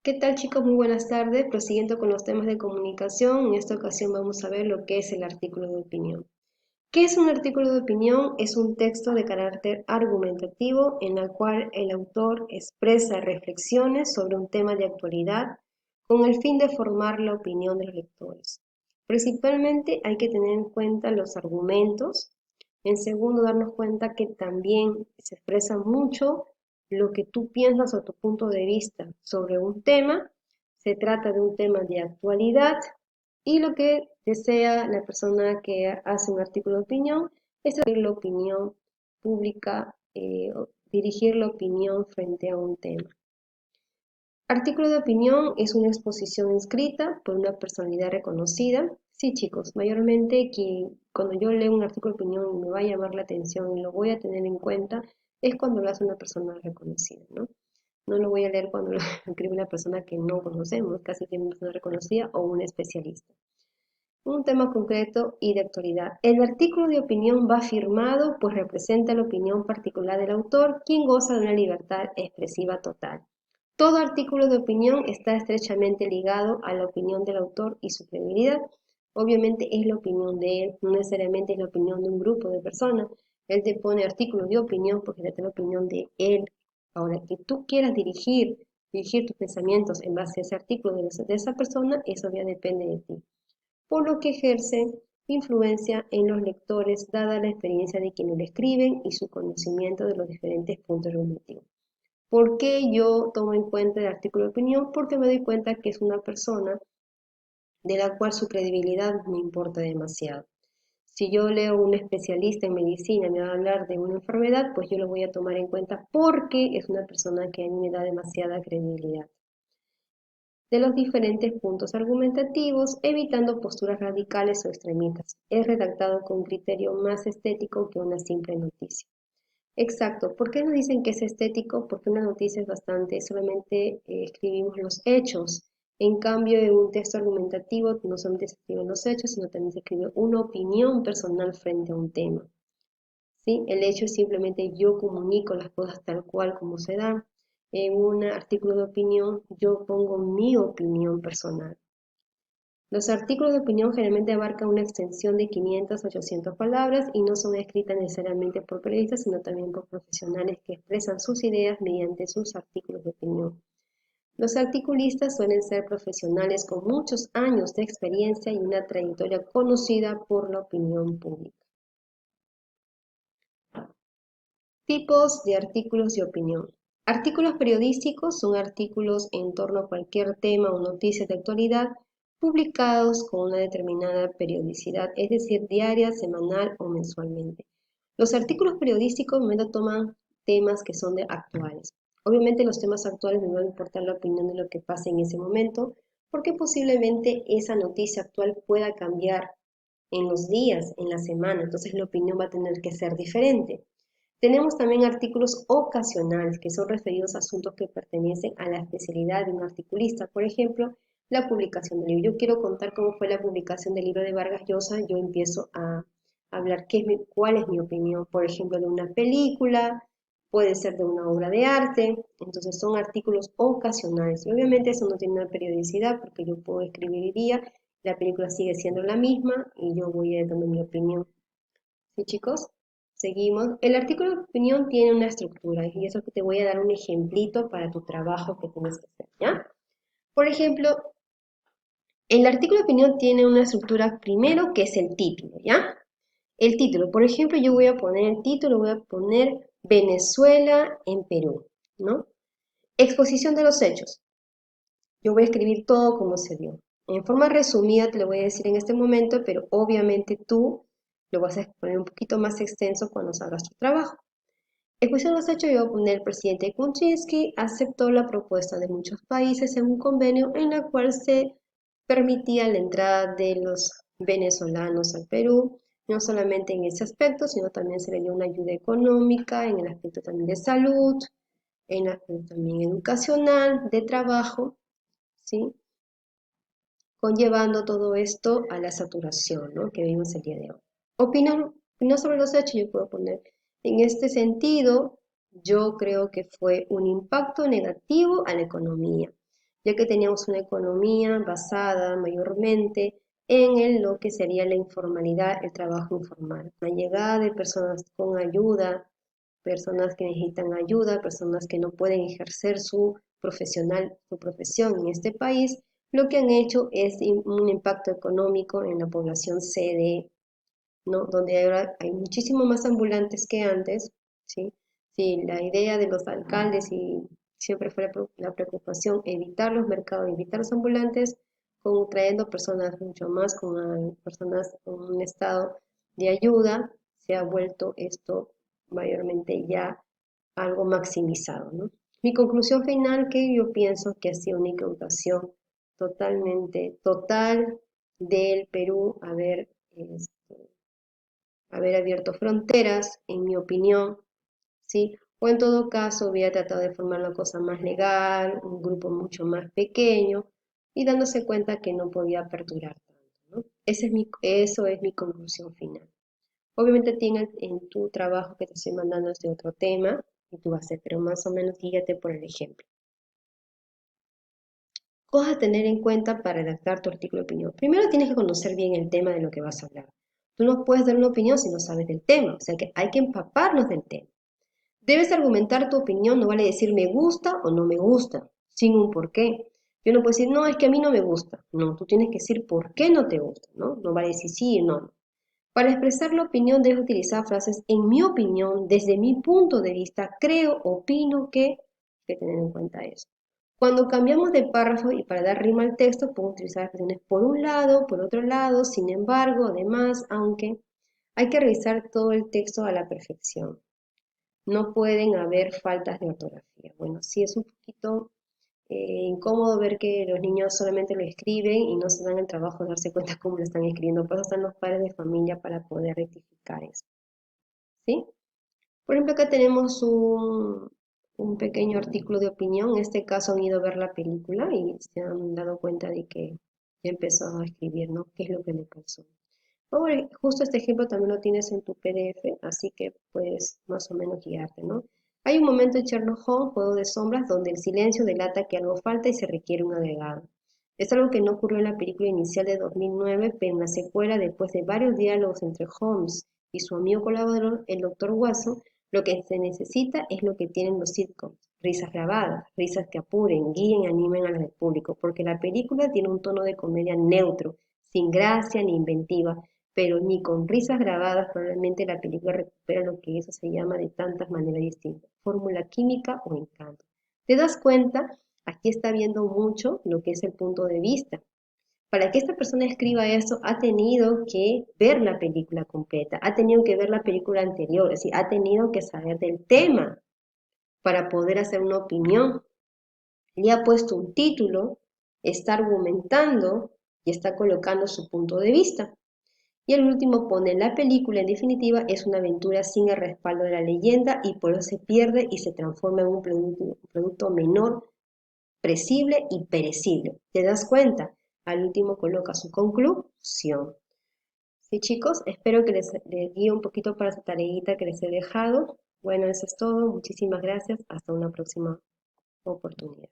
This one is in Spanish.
¿Qué tal, chicos? Muy buenas tardes. Prosiguiendo con los temas de comunicación, en esta ocasión vamos a ver lo que es el artículo de opinión. ¿Qué es un artículo de opinión? Es un texto de carácter argumentativo en el cual el autor expresa reflexiones sobre un tema de actualidad con el fin de formar la opinión de los lectores. Principalmente hay que tener en cuenta los argumentos. En segundo, darnos cuenta que también se expresa mucho lo que tú piensas o tu punto de vista sobre un tema. Se trata de un tema de actualidad y lo que desea la persona que hace un artículo de opinión es dirigir la opinión pública, dirigir la opinión frente a un tema. Artículo de opinión es una exposición escrita por una personalidad reconocida. Sí, chicos, mayormente que cuando yo leo un artículo de opinión y me va a llamar la atención y lo voy a tener en cuenta es cuando lo hace una persona reconocida, ¿no? No lo voy a leer cuando lo escribe una persona que no conocemos, casi que una persona reconocida o un especialista. Un tema concreto y de actualidad. El artículo de opinión va firmado, pues representa la opinión particular del autor, quien goza de una libertad expresiva total. Todo artículo de opinión está estrechamente ligado a la opinión del autor y su credibilidad. Obviamente es la opinión de él, no necesariamente es la opinión de un grupo de personas. Él te pone artículo de opinión porque es la opinión de él. Ahora, que tú quieras dirigir tus pensamientos en base a ese artículo de esa persona, eso ya depende de ti, por lo que ejerce influencia en los lectores dada la experiencia de quienes lo escriben y su conocimiento de los diferentes puntos argumentativos. ¿Por qué yo tomo en cuenta el artículo de opinión? Porque me doy cuenta que es una persona de la cual su credibilidad me importa demasiado. Si yo leo un especialista en medicina y me va a hablar de una enfermedad, pues yo lo voy a tomar en cuenta porque es una persona que a mí me da demasiada credibilidad de los diferentes puntos argumentativos, evitando posturas radicales o extremistas. Es redactado con un criterio más estético que una simple noticia. Exacto. ¿Por qué nos dicen que es estético? Porque una noticia es bastante, solamente escribimos los hechos. En cambio, en un texto argumentativo no solamente se escriben los hechos, sino también se escribe una opinión personal frente a un tema. ¿Sí? El hecho es simplemente yo comunico las cosas tal cual como se dan. En un artículo de opinión yo pongo mi opinión personal. Los artículos de opinión generalmente abarcan una extensión de 500 a 800 palabras y no son escritas necesariamente por periodistas, sino también por profesionales que expresan sus ideas mediante sus artículos de opinión. Los articulistas suelen ser profesionales con muchos años de experiencia y una trayectoria conocida por la opinión pública. Tipos de artículos de opinión. Artículos periodísticos son artículos en torno a cualquier tema o noticia de actualidad publicados con una determinada periodicidad, es decir, diaria, semanal o mensualmente. Los artículos periodísticos normalmente toman temas que son actuales. Obviamente los temas actuales me van a importar la opinión de lo que pase en ese momento, porque posiblemente esa noticia actual pueda cambiar en los días, en la semana, entonces la opinión va a tener que ser diferente. Tenemos también artículos ocasionales, que son referidos a asuntos que pertenecen a la especialidad de un articulista. Por ejemplo, la publicación del libro. Yo quiero contar cómo fue la publicación del libro de Vargas Llosa. Yo empiezo a hablar cuál es mi opinión, por ejemplo, de una película, puede ser de una obra de arte. Entonces son artículos ocasionales. Y obviamente eso no tiene una periodicidad porque yo puedo escribir el día, la película sigue siendo la misma y yo voy dando mi opinión. ¿Sí, chicos? Seguimos. El artículo de opinión tiene una estructura y eso que te voy a dar un ejemplito para tu trabajo que tienes que hacer, ¿ya? Por ejemplo, el artículo de opinión tiene una estructura primero que es el título, ¿ya? El título, por ejemplo, yo voy a poner el título, voy a poner Venezuela en Perú, ¿no? Exposición de los hechos. Yo voy a escribir todo como se dio. En forma resumida te lo voy a decir en este momento, pero obviamente tú lo vas a exponer un poquito más extenso cuando hagas tu trabajo. Exposición de los hechos, yo voy a poner el presidente Kuczynski aceptó la propuesta de muchos países en un convenio en la cual se permitía la entrada de los venezolanos al Perú, no solamente en ese aspecto, sino también se le dio una ayuda económica, en el aspecto también de salud, en el aspecto también educacional, de trabajo, ¿sí? Conllevando todo esto a la saturación, ¿no?, que vimos el día de hoy. Opino sobre los hechos, yo puedo poner, en este sentido, yo creo que fue un impacto negativo a la economía. ya que teníamos una economía basada mayormente en lo que sería la informalidad, el trabajo informal. La llegada de personas con ayuda, personas que necesitan ayuda, personas que no pueden ejercer su profesión en este país, lo que han hecho es un impacto económico en la población CDE, ¿no? Donde ahora hay muchísimo más ambulantes que antes, ¿sí? Sí, la idea de los alcaldes y siempre fue la preocupación evitar los mercados, evitar los ambulantes, trayendo personas mucho más con personas con un estado de ayuda, se ha vuelto esto mayormente ya algo maximizado, ¿no? Mi conclusión final, que yo pienso que ha sido una incautación total del Perú haber abierto fronteras, en mi opinión, ¿sí? O en todo caso hubiera tratado de formar una cosa más legal, un grupo mucho más pequeño, y dándose cuenta que no podía aperturar tanto, ¿no? Eso es mi conclusión final. Obviamente tienes en tu trabajo que te estoy mandando este otro tema, y tú vas a hacer, pero más o menos guíate por el ejemplo. Cosas a tener en cuenta para redactar tu artículo de opinión. Primero tienes que conocer bien el tema de lo que vas a hablar. Tú no puedes dar una opinión si no sabes del tema, o sea que hay que empaparnos del tema. Debes argumentar tu opinión, no vale decir me gusta o no me gusta, sin un porqué. Yo no puedo decir, no, es que a mí no me gusta. No, tú tienes que decir por qué no te gusta, ¿no? No vale decir sí o no. Para expresar la opinión debes utilizar frases, en mi opinión, desde mi punto de vista, creo, opino que, hay que tener en cuenta eso. Cuando cambiamos de párrafo y para dar rima al texto, podemos utilizar expresiones por un lado, por otro lado, sin embargo, además, aunque hay que revisar todo el texto a la perfección. No pueden haber faltas de ortografía. Bueno, sí es un poquito incómodo ver que los niños solamente lo escriben y no se dan el trabajo de darse cuenta cómo lo están escribiendo. Por eso están los padres de familia para poder rectificar eso. ¿Sí? Por ejemplo, acá tenemos un pequeño artículo de opinión. En este caso han ido a ver la película y se han dado cuenta de que ya empezó a escribir, ¿no? ¿Qué es lo que le pasó? Ahora, justo este ejemplo también lo tienes en tu PDF, así que puedes más o menos guiarte, ¿no? Hay un momento en Sherlock Holmes, Juego de Sombras, donde el silencio delata que algo falta y se requiere un agregado. Es algo que no ocurrió en la película inicial de 2009, pero en la secuela, después de varios diálogos entre Holmes y su amigo colaborador, el Dr. Watson, lo que se necesita es lo que tienen los sitcoms, risas grabadas, risas que apuren, guíen y animen al público, porque la película tiene un tono de comedia neutro, sin gracia ni inventiva, pero ni con risas grabadas probablemente la película recupera lo que eso se llama de tantas maneras distintas, fórmula química o encanto. ¿Te das cuenta? Aquí está viendo mucho lo que es el punto de vista. Para que esta persona escriba esto, ha tenido que ver la película completa, ha tenido que ver la película anterior, es decir, ha tenido que saber del tema para poder hacer una opinión. Le ha puesto un título, está argumentando y está colocando su punto de vista. Y el último pone, la película en definitiva es una aventura sin el respaldo de la leyenda y por eso se pierde y se transforma en un producto menor, presible y perecible. ¿Te das cuenta? Al último coloca su conclusión. Sí, chicos, espero que les guíe un poquito para esa tareita que les he dejado. Bueno, eso es todo. Muchísimas gracias. Hasta una próxima oportunidad.